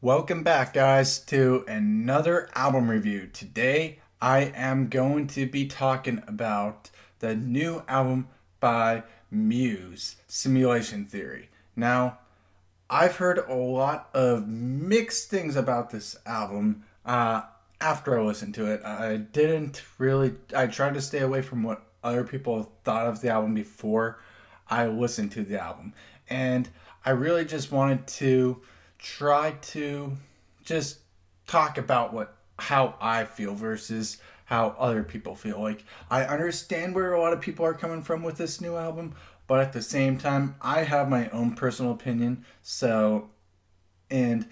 Welcome back, guys, to another album review. Today, I am going to be talking about the new album by Muse, Simulation Theory. Now, I've heard a lot of mixed things about this album after I listened to it. I tried to stay away from what other people thought of the album before I listened to the album. And I really just wanted to try to just talk about how I feel versus how other people feel. Like, I understand where a lot of people are coming from with this new album, but at the same time, I have my own personal opinion. So, and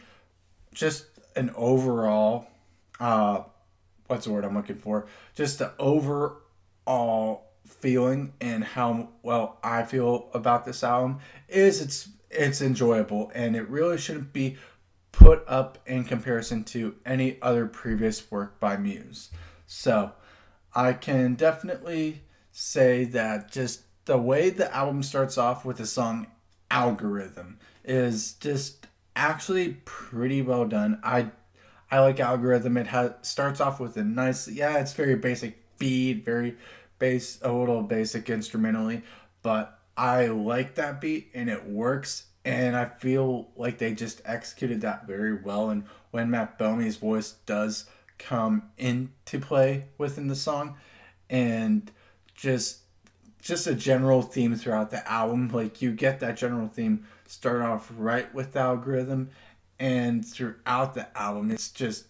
just an overall, uh, what's the word I'm looking for? Just the overall feeling and how well I feel about this album is it's enjoyable, and it really shouldn't be put up in comparison to any other previous work by Muse. So I can definitely say that just the way the album starts off with the song Algorithm is just actually pretty well done. I like Algorithm. Starts off with a nice, yeah, it's very basic beat, very a little basic instrumentally, but I like that beat and it works. And I feel like they just executed that very well. And when Matt Bellamy's voice does come into play within the song, and just just a general theme throughout the album. Like, you get that general theme start off right with the algorithm, and throughout the album, it's just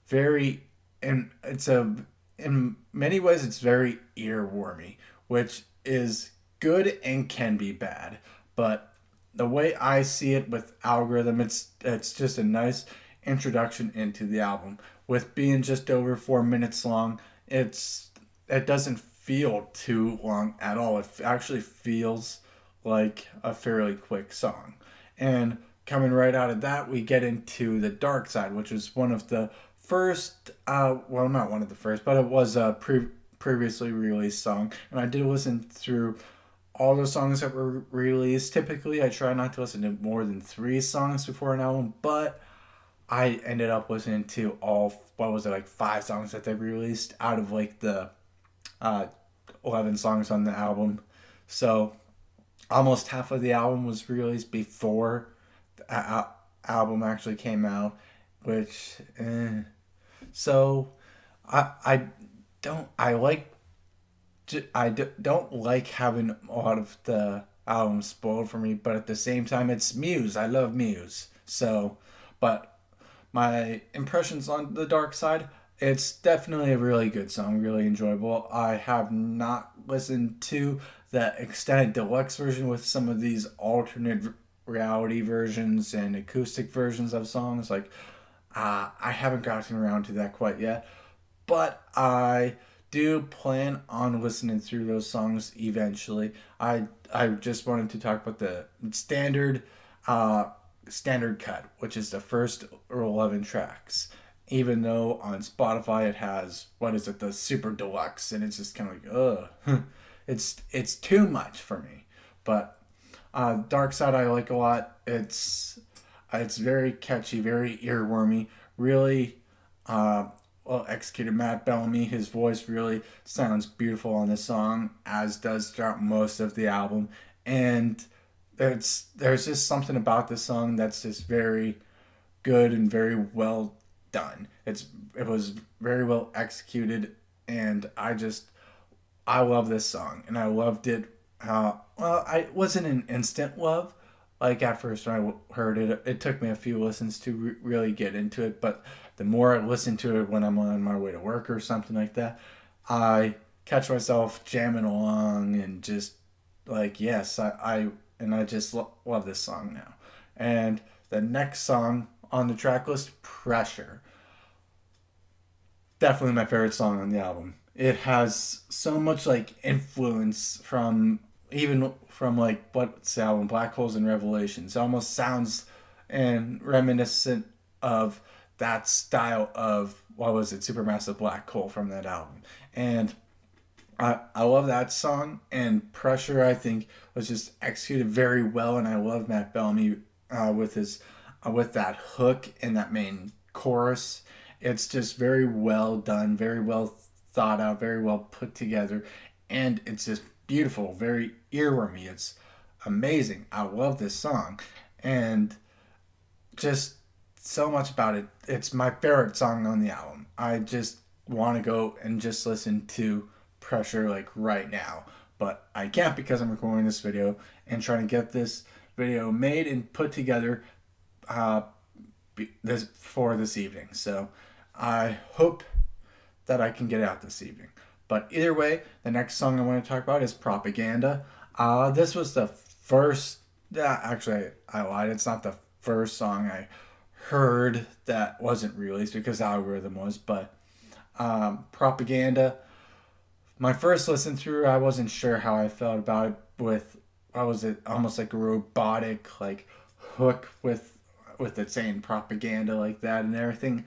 very and it's a in many ways it's very earwormy, which is good and can be bad. But the way I see it with algorithm, it's just a nice introduction into the album. With being just over 4 minutes long, it doesn't feel too long at all. It actually feels like a fairly quick song. And coming right out of that, we get into The Dark Side, which was one of the first, well, not one of the first, but it was a previously released song. And I did listen through all the songs that were released. Typically, I try not to listen to more than three songs before an album, but I ended up listening to all, what was it, like five songs that they released out of like the uh, 11 songs on the album. So almost half of the album was released before the album actually came out, which, so I don't, I like, don't like having a lot of the album spoiled for me, but at the same time, it's Muse. I love Muse. So, but my impressions on The Dark Side, it's definitely a really good song, really enjoyable. I have not listened to the extended deluxe version with some of these alternate reality versions and acoustic versions of songs. Like, I haven't gotten around to that quite yet, but I do plan on listening through those songs eventually. I just wanted to talk about the uh, standard cut, which is the first 11 tracks. Even though on Spotify it has, what is it, the super deluxe, and it's just kind of like, ugh, it's too much for me. But Dark Side I like a lot. It's very catchy, very earwormy, really well executed. Matt Bellamy, his voice really sounds beautiful on this song, as does throughout most of the album. And there's just something about this song that's just very good and very well done. It was very well executed, and I love this song, and I loved it. Well, I wasn't an instant love. Like, at first when I heard it, it took me a few listens to really get into it. But the more I listen to it when I'm on my way to work or something like that, I catch myself jamming along and just like, yes, I just love this song now. And the next song on the track list, Pressure, definitely my favorite song on the album. It has so much like influence from, even from like, what's the album, Black Holes and Revelations. It almost sounds and reminiscent of that style of, what was it, Supermassive Black Hole from that album. And I love that song, and Pressure I think was just executed very well, and I love Matt Bellamy with his with that hook and that main chorus. It's just very well done, very well thought out, very well put together, and it's just beautiful, very earwormy. It's amazing. I love this song, and just so much about it. It's my favorite song on the album. I just want to go and just listen to Pressure like right now, but I can't because I'm recording this video and trying to get this video made and put together uh, this for this evening. So I hope that I can get it out this evening. But either way, the next song I want to talk about is Propaganda. This was the first. Actually, I lied. It's not the first song I heard that wasn't released because the algorithm was. But Propaganda. My first listen through, I wasn't sure how I felt about it. With what was it? Almost like a robotic like hook with it saying propaganda like that and everything.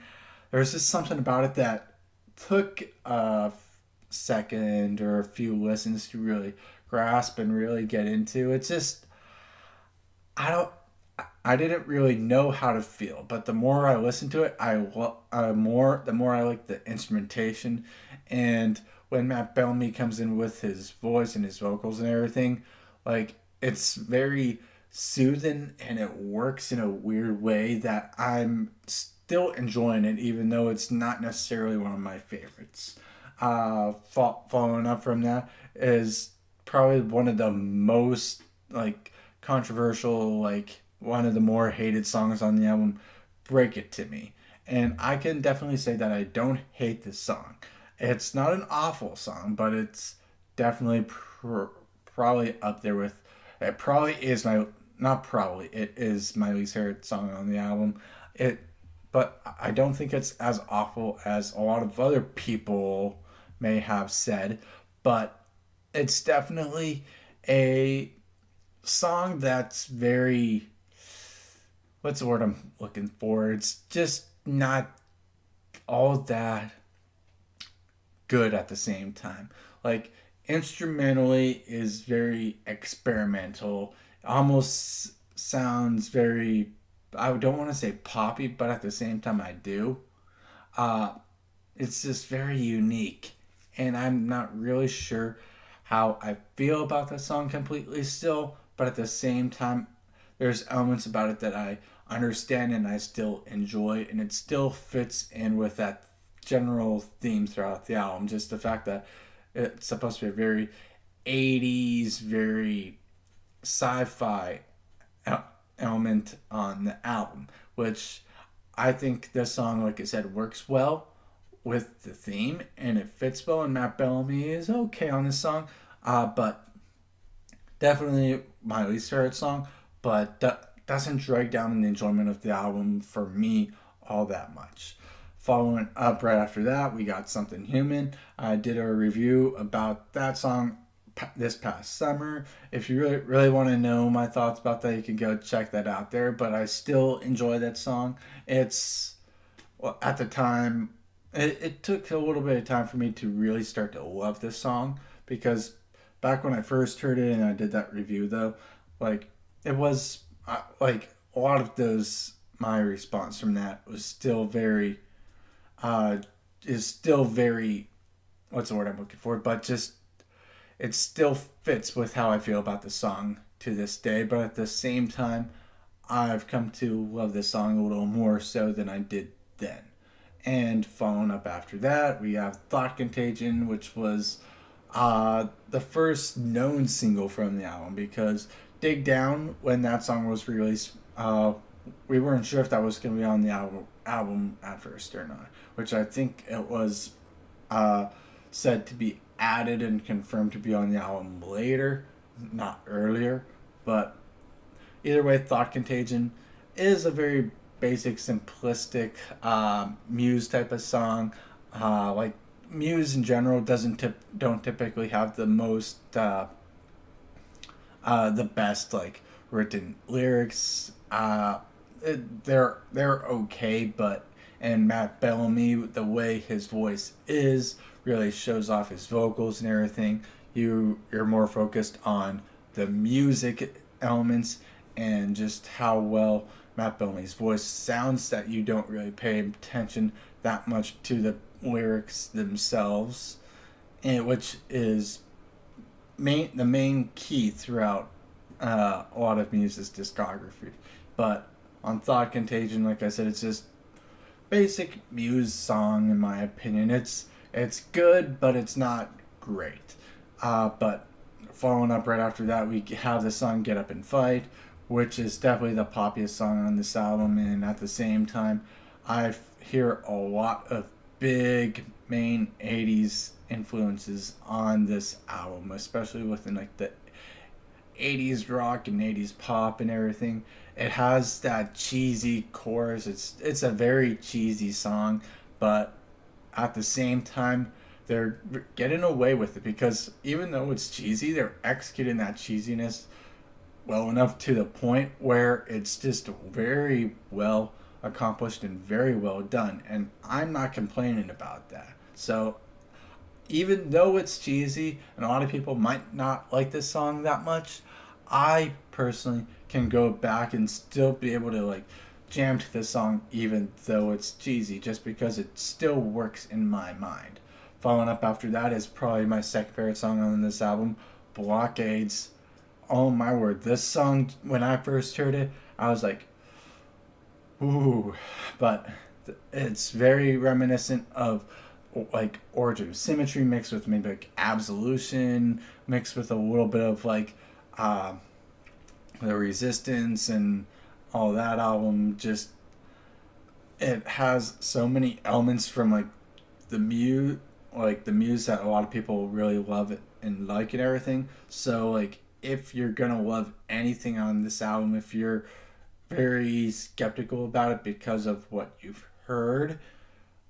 There's just something about it that took a second or a few listens to really grasp and really get into. It's just I don't I didn't really know how to feel, but the more I listened to it, the more I like the instrumentation, and when Matt Bellamy comes in with his voice and his vocals and everything, like it's very soothing and it works in a weird way that I'm still enjoying it, even though it's not necessarily one of my favorites. Following up from that is probably one of the most like controversial, like one of the more hated songs on the album, "Break It to Me." And I can definitely say that I don't hate this song. It's not an awful song, but it's definitely probably up there with. It probably is my not probably it is my least favorite song on the album. It, but I don't think it's as awful as a lot of other people may have said. But it's definitely a song that's very, what's the word I'm looking for? It's just not all that good at the same time. Like instrumentally is very experimental. Almost sounds very, I don't want to say poppy, but at the same time I do. Uh it's just very unique, and I'm not really sure how I feel about the song completely still, but at the same time there's elements about it that I understand and I still enjoy, and it still fits in with that general theme throughout the album. Just the fact that it's supposed to be a very 80s, very sci-fi element on the album, which I think this song, like I said, works well with the theme and it fits well. And Matt Bellamy is okay on this song, but definitely my least favorite song. But doesn't drag down the enjoyment of the album for me all that much. Following up right after that, we got Something Human. I did a review about that song this past summer. If you really want to know my thoughts about that, you can go check that out there. But I still enjoy that song. It's, well, at the time, it took a little bit of time for me to really start to love this song, because back when I first heard it and I did that review though, like it was like a lot of those, my response from that was still very uh is still very, what's the word I'm looking for, but just it still fits with how I feel about the song to this day. But at the same time, I've come to love this song a little more so than I did then. And following up after that, we have Thought Contagion, which was the first known single from the album, because Dig Down, when that song was released, we weren't sure if that was going to be on the album at first or not, which I think it was said to be added and confirmed to be on the album later, not earlier. But either way, Thought Contagion is a very basic, simplistic Muse type of song. Like Muse in general don't typically have the most the best like written lyrics. They're okay, but and Matt Bellamy, the way his voice is, really shows off his vocals and everything. You're more focused on the music elements and just how well Matt Bellamy's voice, sounds that you don't really pay attention that much to the lyrics themselves, and which is the main key throughout a lot of Muse's discography. But on Thought Contagion, like I said, it's just basic Muse song in my opinion. It's good, but it's not great. But following up right after that, we have the song "Get Up and Fight," which is definitely the poppiest song on this album, and at the same time, I hear a lot of big main '80s influences on this album, especially within like the '80s rock and '80s pop and everything. It has that cheesy chorus. It's a very cheesy song, but at the same time, they're getting away with it because even though it's cheesy, they're executing that cheesiness well enough to the point where it's just very well accomplished and very well done. And I'm not complaining about that. So even though it's cheesy and a lot of people might not like this song that much, I personally can go back and still be able to like jam to this song even though it's cheesy just because it still works in my mind. Following up after that is probably my second favorite song on this album, Blockades. Oh my word, this song when I first heard it, I was like, ooh, but it's very reminiscent of like Origin of Symmetry mixed with maybe like Absolution mixed with a little bit of like uh, the Resistance and all that album. Just it has so many elements from the Muse that a lot of people really love it and like and everything. So like if you're gonna love anything on this album, if you're very skeptical about it because of what you've heard,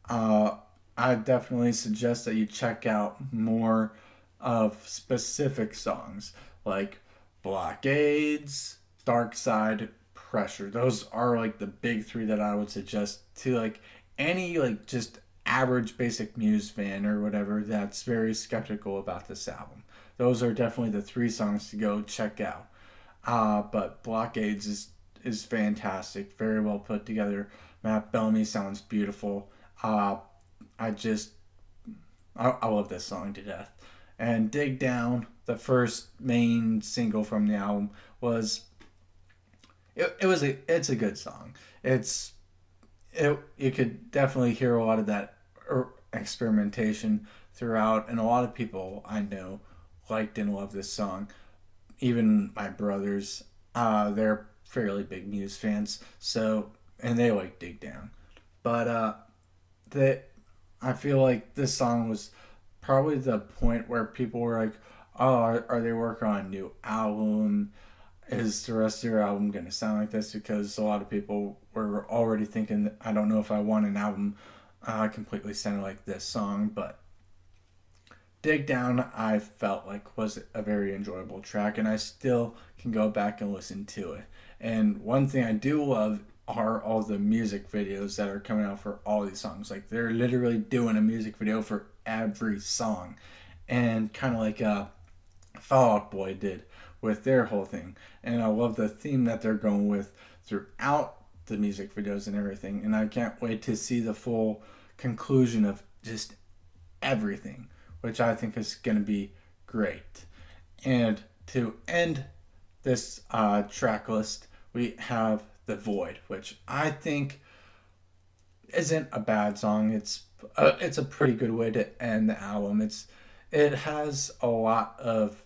uh, I definitely suggest that you check out more of specific songs like Blockades, Dark Side, Pressure. Those are like the big three that I would suggest to like any like just average basic Muse fan or whatever that's very skeptical about this album. Those are definitely the three songs to go check out. But Blockades is fantastic, very well put together. Matt Bellamy sounds beautiful. I just I love this song to death. And Dig Down, the first main single from the album, was it's a good song. You could definitely hear a lot of that experimentation throughout, and a lot of people I know liked and loved this song. Even my brothers, they're fairly big Muse fans, so and they like Dig Down. But the I feel like this song was probably the point where people were like, "Oh, are they working on a new album? Is the rest of your album gonna sound like this?" Because a lot of people were already thinking, I don't know if I want an album completely sounding like this song, but Dig Down I felt like was a very enjoyable track, and I still can go back and listen to it. And one thing I do love are all the music videos that are coming out for all these songs. Like they're literally doing a music video for every song, and kind of like Fall Out Boy did with their whole thing. And I love the theme that they're going with throughout the music videos and everything. And I can't wait to see the full conclusion of just everything, which I think is going to be great. And to end this track list, we have The Void, which I think isn't a bad song. It's a pretty good way to end the album. It has a lot of,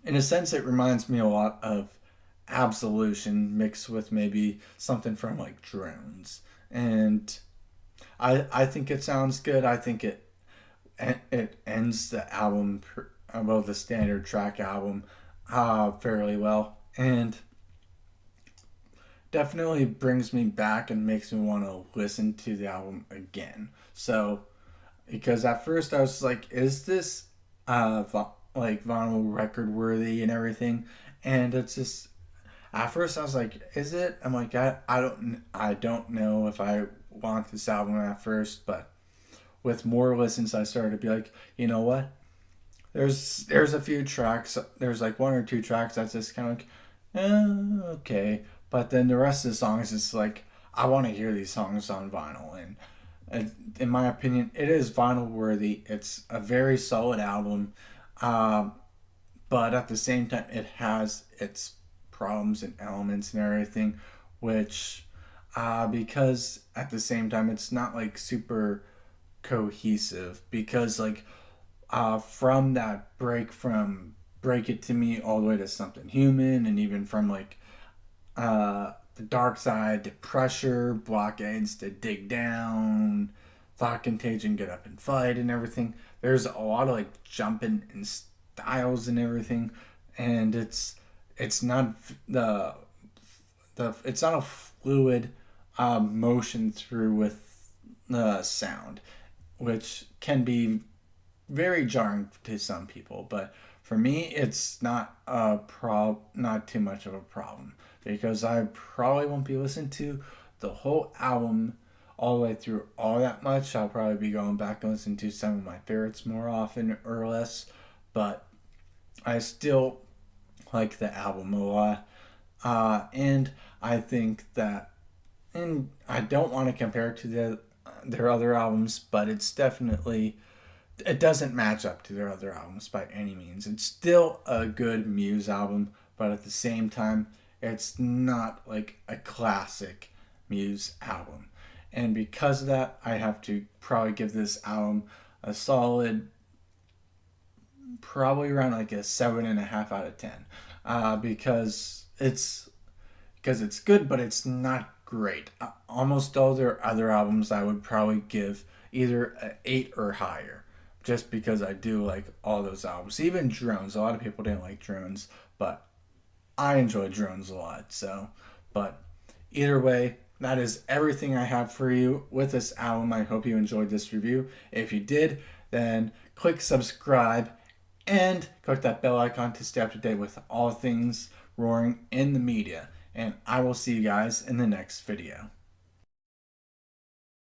in a sense, it reminds me a lot of Absolution mixed with maybe something from like Drones, and I think it sounds good. I think it ends the album well, the standard track album fairly well, and definitely brings me back and makes me want to listen to the album again. So, because at first I was like, is this like vinyl record worthy and everything? And it's just at first I was like, is it? I'm like, I don't know if I want this album at first, but with more listens, I started to be like, you know what? There's a few tracks. There's like one or two tracks that's just kind of like, okay, But then the rest of the songs, it's like I want to hear these songs on vinyl, and in my opinion, it is vinyl worthy. It's a very solid album, um, but at the same time, it has its problems and elements and everything, which because at the same time, it's not like super cohesive because like from that break from Break It To Me all the way to Something Human, and even from like the Dark Side to Pressure, Blockades to Dig Down, Thought Contagion, Get Up and Fight, and everything. There's a lot of like jumping and styles and everything, and it's not the it's not a fluid motion through with the sound, which can be very jarring to some people, but for me, it's not too much of a problem because I probably won't be listening to the whole album all the way through all that much. I'll probably be going back and listening to some of my favorites more often or less, but I still like the album a lot, and I think that, and I don't want to compare it to their other albums, but it's definitely it doesn't match up to their other albums by any means. It's still a good Muse album, but at the same time, it's not like a classic Muse album. And because of that, I have to probably give this album a solid, probably around like a 7.5 out of 10, because it's good, but it's not great. Almost all their other albums, I would probably give either an 8 or higher, just because I do like all those albums. Even Drones. A lot of people didn't like Drones, but I enjoy Drones a lot. So, but either way, that is everything I have for you with this album. I hope you enjoyed this review. If you did, then click subscribe and click that bell icon to stay up to date with all things roaring in the media. And I will see you guys in the next video.